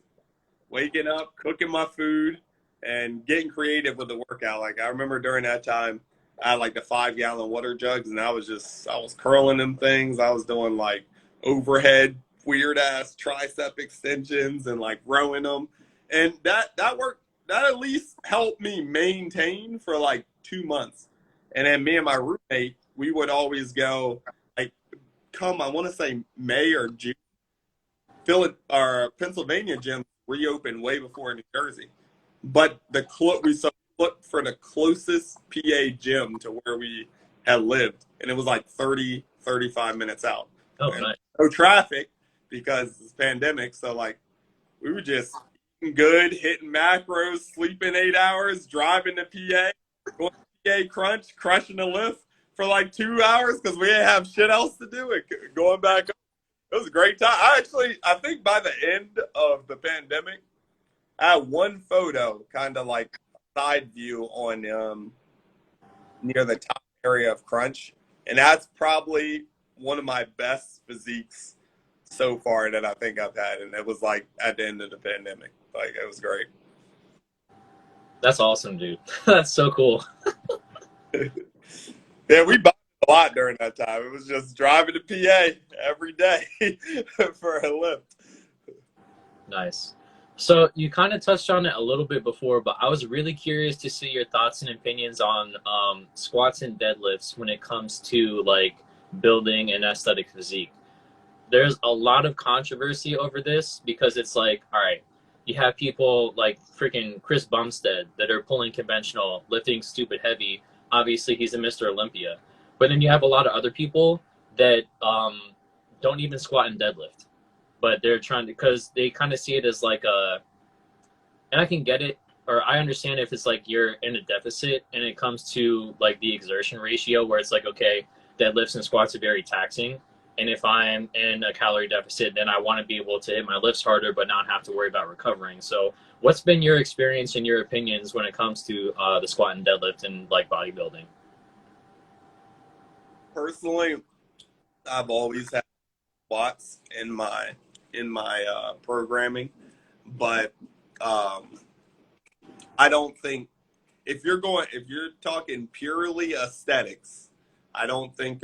waking up, cooking my food, and getting creative with the workout. Like I remember during that time, I had like the 5-gallon water jugs, and I was curling them things. I was doing like overhead weird ass tricep extensions and like rowing them, and that worked. That at least helped me maintain for like 2 months. And then me and my roommate, we would always go like I want to say May or June. Our Pennsylvania gym reopened way before New Jersey, but we looked for the closest PA gym to where we had lived, and it was like 35 minutes out. Oh, nice. No traffic because it's pandemic, so like we were just eating good, hitting macros, sleeping 8 hours, driving to PA, going to PA crunch, crushing the lift for like 2 hours because we didn't have shit else to do. And going back, it was a great time. I think by the end of the pandemic, I had one photo, kind of like a side view on near the top area of crunch, and that's probably one of my best physiques so far that I think I've had, and it was like at the end of the pandemic. Like it was great. That's awesome, dude. That's so cool. Yeah, we bought a lot during that time. It was just driving to PA every day for a lift. Nice. So you kind of touched on it a little bit before, but I was really curious to see your thoughts and opinions on squats and deadlifts when it comes to like building an aesthetic physique. There's a lot of controversy over this because it's like, all right, you have people like freaking Chris Bumstead that are pulling conventional, lifting stupid heavy. Obviously, he's a Mr. Olympia. But then you have a lot of other people that don't even squat and deadlift. But they're trying to, because they kind of see it as like and I can get it, or I understand if it's like you're in a deficit and it comes to like the exertion ratio where it's like, okay, deadlifts and squats are very taxing. And if I'm in a calorie deficit, then I want to be able to hit my lifts harder, but not have to worry about recovering. So what's been your experience and your opinions when it comes to the squat and deadlift and like bodybuilding? Personally, I've always had squats in my programming. but I don't think if you're talking purely aesthetics, I don't think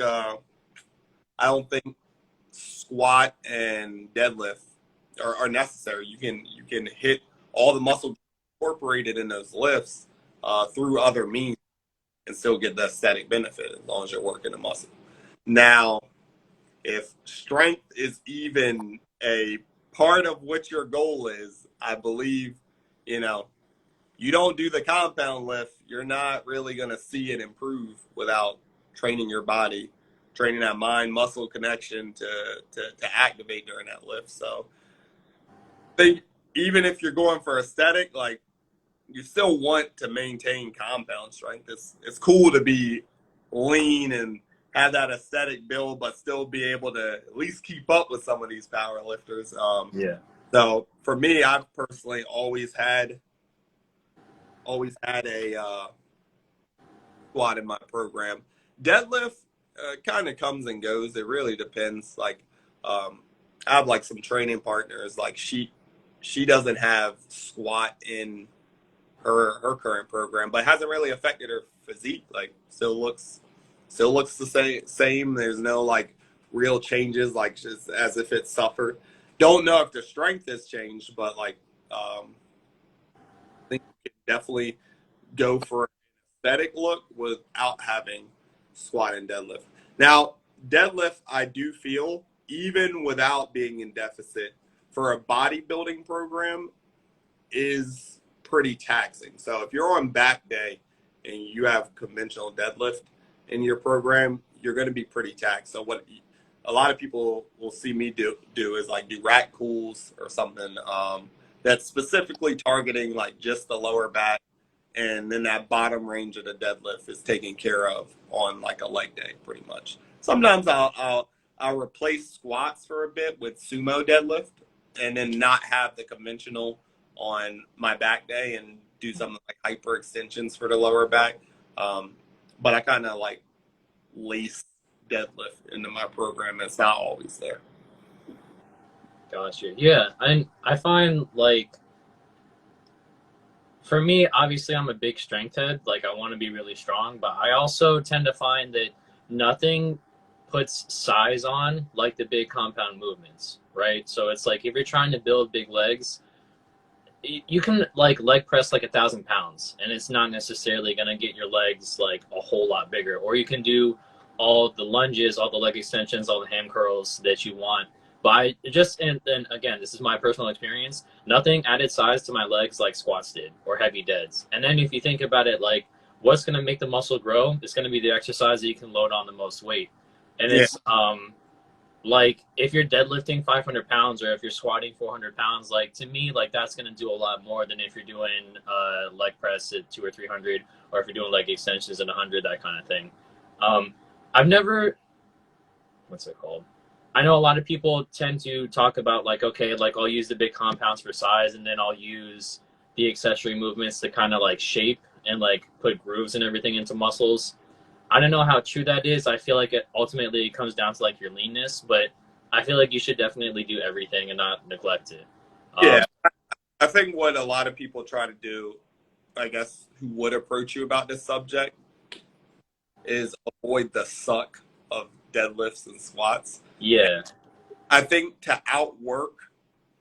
squat and deadlift are necessary. You can hit all the muscle incorporated in those lifts through other means and still get the aesthetic benefit as long as you're working the muscle. Now, if strength is even a part of what your goal is, I believe, you don't do the compound lift, you're not really going to see it improve without training your body, training that mind muscle connection to activate during that lift. So I think even if you're going for aesthetic, like, you still want to maintain compound strength. It's cool to be lean and have that aesthetic build, but still be able to at least keep up with some of these power lifters. Yeah. So for me, I've personally always had a squat in my program. Deadlift kind of comes and goes. It really depends. Like, I have like some training partners. Like, she doesn't have squat in her current program, but hasn't really affected her physique. Like, still looks the same. There's no like real changes, like just as if it suffered. Don't know if the strength has changed, but like, I think you can definitely go for an aesthetic look without having squat and deadlift. Now, deadlift, I do feel, even without being in deficit for a bodybuilding program, is pretty taxing. So if you're on back day and you have conventional deadlift in your program, you're going to be pretty taxed. So what a lot of people will see me do is like do rack pulls or something that's specifically targeting like just the lower back, and then that bottom range of the deadlift is taken care of on like a leg day, pretty much. Sometimes I'll replace squats for a bit with sumo deadlift, and then not have the conventional on my back day and do something like hyper extensions for the lower back. But I kind of like lace deadlift into my program. It's not always there. Gotcha. Yeah, I find like for me, obviously, I'm a big strength head. Like, I want to be really strong, but I also tend to find that nothing puts size on like the big compound movements, right? So it's like if you're trying to build big legs, you can like leg press like 1,000 pounds, and it's not necessarily gonna get your legs like a whole lot bigger. Or you can do all the lunges, all the leg extensions, all the ham curls that you want. But I just and then again, this is my personal experience. Nothing added size to my legs like squats did or heavy deads. And then if you think about it, like what's gonna make the muscle grow? It's gonna be the exercise that you can load on the most weight. And Yeah, it's like if you're deadlifting 500 pounds or if you're squatting 400 pounds, like to me, like that's going to do a lot more than if you're doing leg press at 200 or 300, or if you're doing leg extensions at 100, that kind of thing. um, I've never, what's it called, I know a lot of people tend to talk about like, okay, like I'll use the big compounds for size, and then I'll use the accessory movements to kind of like shape and like put grooves and everything into muscles. I don't know how true that is. I feel like it ultimately comes down to like your leanness, but I feel like you should definitely do everything and not neglect it. yeah. I think what a lot of people try to do, I guess, who would approach you about this subject, is avoid the suck of deadlifts and squats. Yeah, I think to outwork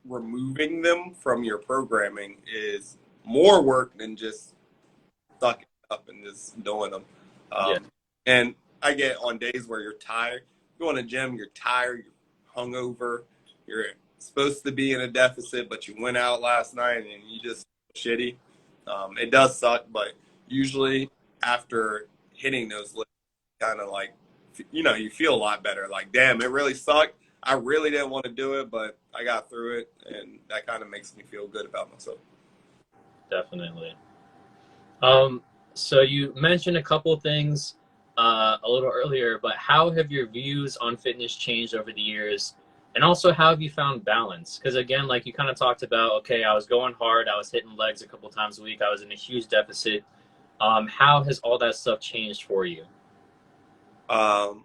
removing them from your programming is more work than just sucking up and just doing them. yeah, And I get on days where you're tired, you go in the gym, you're tired, you're hungover, you're supposed to be in a deficit, but you went out last night and you just shitty. It does suck, but usually after hitting those lifts, kind of like, you feel a lot better. Like, damn, it really sucked. I really didn't want to do it, but I got through it, and that kind of makes me feel good about myself. definitely. Um, so you mentioned a couple things a little earlier, but how have your views on fitness changed over the years? And also, how have you found balance? Because again, like you kind of talked about, okay, I was going hard, I was hitting legs a couple times a week, I was in a huge deficit. How has all that stuff changed for you? Um,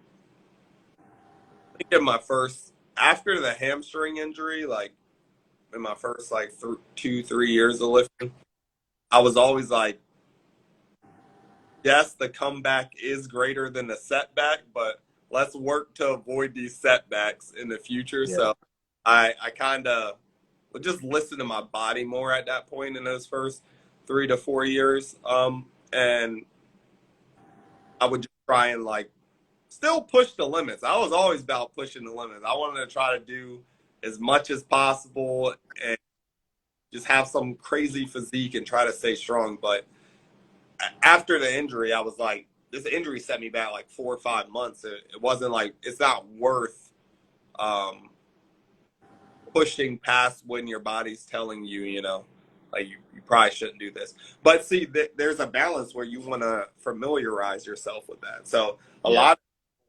I think in my first, after the hamstring injury, like in my first like 2, 3 years of lifting, I was always like, yes, the comeback is greater than the setback, but let's work to avoid these setbacks in the future. Yeah. So I kind of would just listen to my body more at that point in those first 3 to 4 years. And I would just try and like still push the limits. I was always about pushing the limits. I wanted to try to do as much as possible and just have some crazy physique and try to stay strong. But after the injury, I was like, this injury set me back like 4 or 5 months. It wasn't like, it's not worth pushing past when your body's telling you, you know, like you probably shouldn't do this. But see, there's a balance where you want to familiarize yourself with that. So a lot of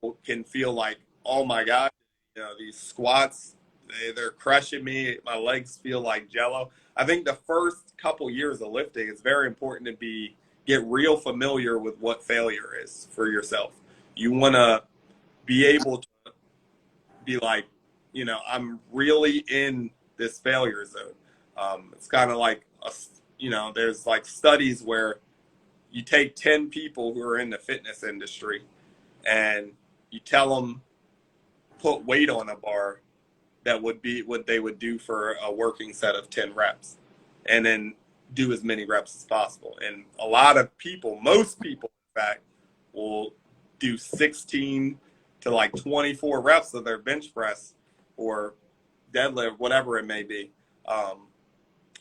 people can feel like, oh my God, you know, these squats, they're crushing me. My legs feel like jello. I think the first couple years of lifting, it's very important to get real familiar with what failure is for yourself. You want to be able to be like, you know, I'm really in this failure zone. It's kind of like, you know, there's like studies where you take 10 people who are in the fitness industry and you tell them put weight on a bar that would be what they would do for a working set of 10 reps, and then do as many reps as possible. And a lot of people, most people, in fact, will do 16 to like 24 reps of their bench press or deadlift, whatever it may be.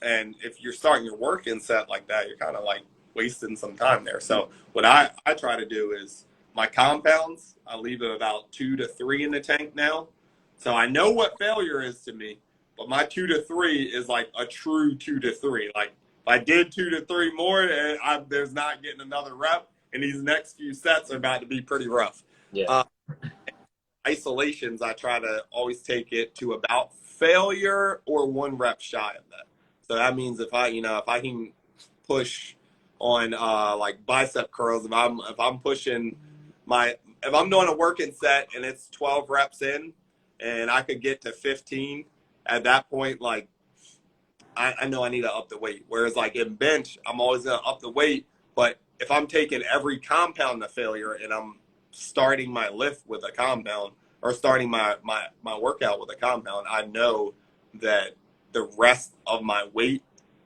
And if you're starting your working set like that, you're kind of like wasting some time there. So what I try to do is my compounds, I leave it about 2 to 3 in the tank now. So I know what failure is to me, but my 2 to 3 is like a true 2 to 3. Like if I did 2 to 3 more, and there's not getting another rep, and these next few sets are about to be pretty rough. Yeah. Isolations, I try to always take it to about failure or 1 rep shy of that. So that means if I can push on like bicep curls, if I'm pushing if I'm doing a working set and it's 12 reps in and I could get to 15 at that point, like I know I need to up the weight. Whereas like in bench, I'm always gonna up the weight, but if I'm taking every compound to failure and I'm starting my lift with a compound or starting my workout with a compound, I know that the rest of my weight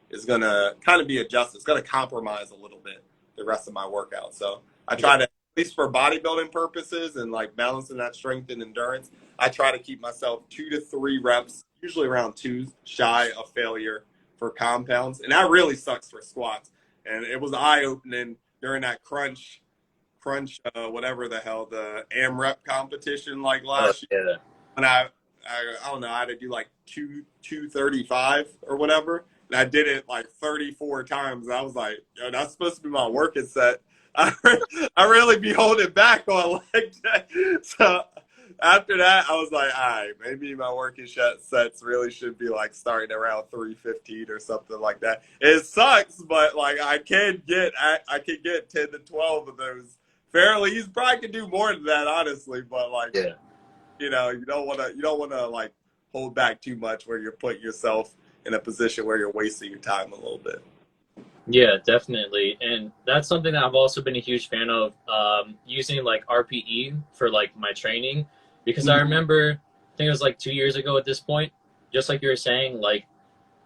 is going to kind of be adjusted. It's going to compromise a little bit the rest of my workout. So I try to, at least for bodybuilding purposes and like balancing that strength and endurance, I try to keep myself 2 to 3 reps, usually around 2 shy of failure for compounds. And that really sucks for squats. And it was eye-opening during that crunch, whatever the hell, the AMREP competition like last year. And I don't know, I had to do like 235 or whatever. And I did it like 34 times. And I was like, yo, that's supposed to be my working set. I really be holding back on like that. So after that, I was like, all right, maybe my working sets really should be like starting around 315 or something like that. It sucks, but like I can get 10 to 12 of those fairly. You probably could do more than that, honestly. But like, you know, you don't want to like hold back too much where you're putting yourself in a position where you're wasting your time a little bit. Yeah, definitely. And that's something that I've also been a huge fan of, using like RPE for like my training, because I remember, I think it was like 2 years ago at this point, just like you were saying, like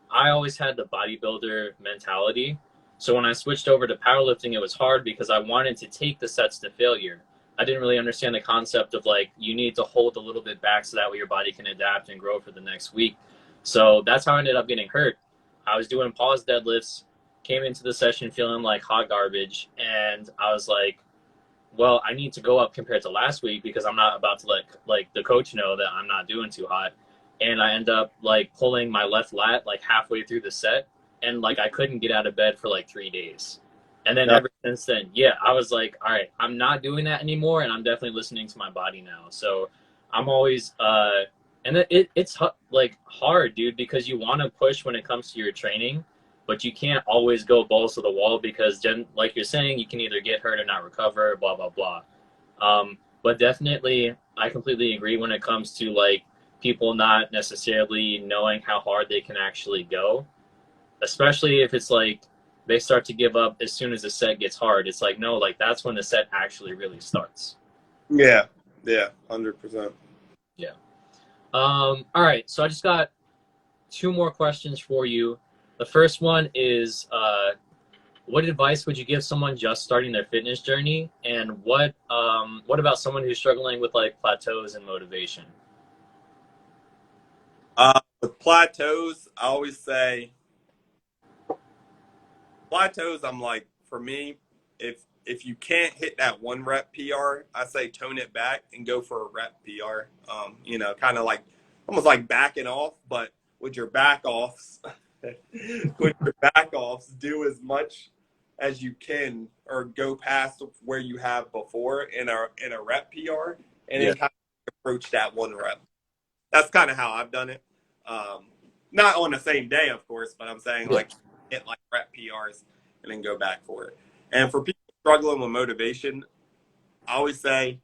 I always had the bodybuilder mentality. So when I switched over to powerlifting, it was hard because I wanted to take the sets to failure. I didn't really understand the concept of like, you need to hold a little bit back so that way your body can adapt and grow for the next week. So that's how I ended up getting hurt. I was doing pause deadlifts, came into the session feeling like hot garbage, and I was like, well, I need to go up compared to last week because I'm not about to let like the coach know that I'm not doing too hot. And I end up like pulling my left lat like halfway through the set, and like I couldn't get out of bed for like 3 days. And then ever since then, yeah, I was like, all right, I'm not doing that anymore, and I'm definitely listening to my body now. So I'm always and it's like hard, dude, because you want to push when it comes to your training, but you can't always go balls to the wall because then, like you're saying, you can either get hurt or not recover, blah blah blah. But definitely, I completely agree when it comes to like people not necessarily knowing how hard they can actually go, especially if it's like they start to give up as soon as the set gets hard. It's like, no, like that's when the set actually really starts. Yeah, 100%. Yeah. All right, so I just got two more questions for you. The first one is, what advice would you give someone just starting their fitness journey, and what about someone who's struggling with like plateaus and motivation? With plateaus, I always say plateaus. I'm like, for me, if you can't hit that 1 rep PR, I say tone it back and go for a rep PR. You know, kind of like almost like backing off, but with your back offs, do as much as you can or go past where you have before in a rep PR, and Yeah. then kind of approach that 1 rep. That's kind of how I've done it. Not on the same day, of course, but I'm saying Yeah. like hit like rep PRs and then go back for it. And for people struggling with motivation, I always say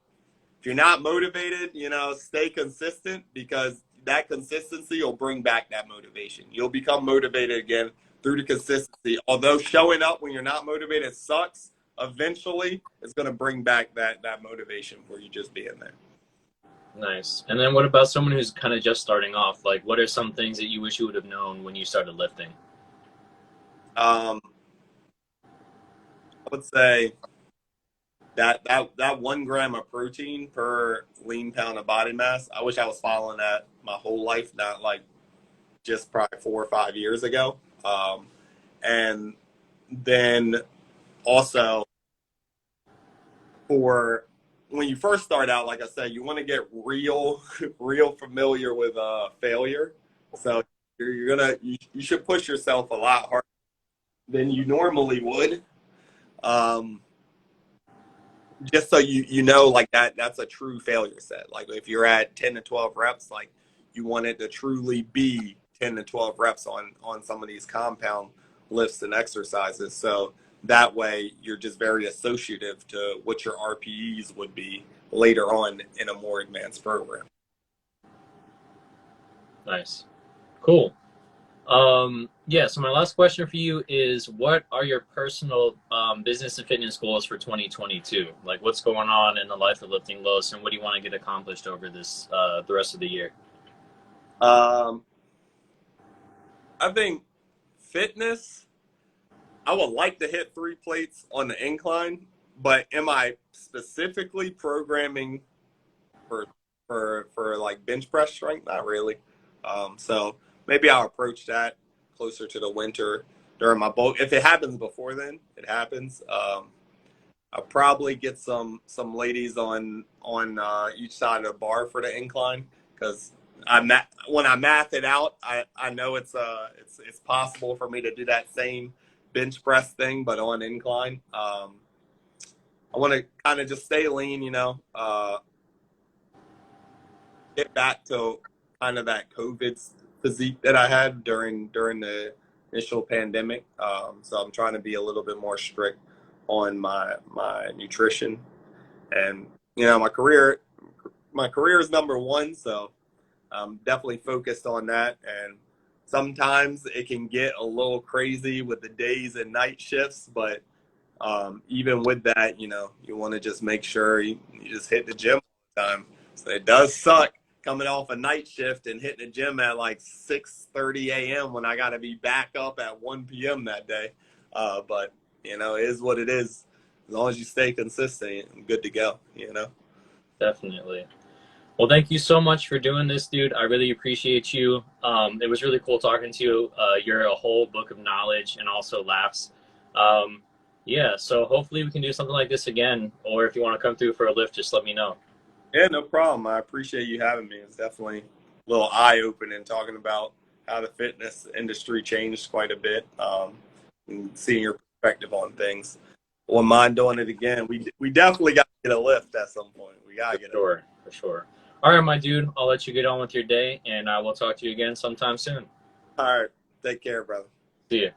if you're not motivated, you know, stay consistent, because that consistency will bring back that motivation. You'll become motivated again through the consistency. Although showing up when you're not motivated sucks, eventually it's going to bring back that motivation for you just being there. Nice. And then what about someone who's kind of just starting off? Like, what are some things that you wish you would have known when you started lifting? I would say that 1 gram of protein per lean pound of body mass. I wish I was following that my whole life, not like just probably 4 or 5 years ago. And then also for when you first start out, like I said, you want to get real familiar with failure. So you should push yourself a lot harder than you normally would. Just so you know, like that's a true failure set. Like if you're at 10 to 12 reps, like you want it to truly be 10 to 12 reps on some of these compound lifts and exercises. So that way you're just very associative to what your RPEs would be later on in a more advanced program. Nice. Cool. Yeah, so my last question for you is, what are your personal business and fitness goals for 2022? Like, what's going on in the life of Lifting Los, and what do you want to get accomplished over this the rest of the year? I think fitness, I would like to hit 3 plates on the incline, but am I specifically programming for like bench press strength? Not really. So maybe I'll approach that closer to the winter during my bulk. If it happens before then, it happens. I'll probably get some ladies on each side of the bar for the incline, because when I math it out, I know it's possible for me to do that same bench press thing, but on incline. I want to kind of just stay lean, you know, get back to kind of that COVID physique that I had during the initial pandemic. So I'm trying to be a little bit more strict on my nutrition, and you know, my career is number one. So I'm definitely focused on that. And sometimes it can get a little crazy with the days and night shifts, but even with that, you know, you want to just make sure you just hit the gym all the time. So it does suck coming off a night shift and hitting the gym at like 6:30 a.m. when I got to be back up at 1 p.m. that day. But, you know, it is what it is. As long as you stay consistent, I'm good to go, you know? Definitely. Well, thank you so much for doing this, dude. I really appreciate you. It was really cool talking to you. You're a whole book of knowledge and also laughs. Yeah, so hopefully we can do something like this again, or if you want to come through for a lift, just let me know. Yeah, no problem. I appreciate you having me. It's definitely a little eye-opening talking about how the fitness industry changed quite a bit, and seeing your perspective on things. Wouldn't mind doing it again. We definitely got to get a lift at some point. We got to get it. For sure. All right, my dude, I'll let you get on with your day, and I will talk to you again sometime soon. All right. Take care, brother. See you.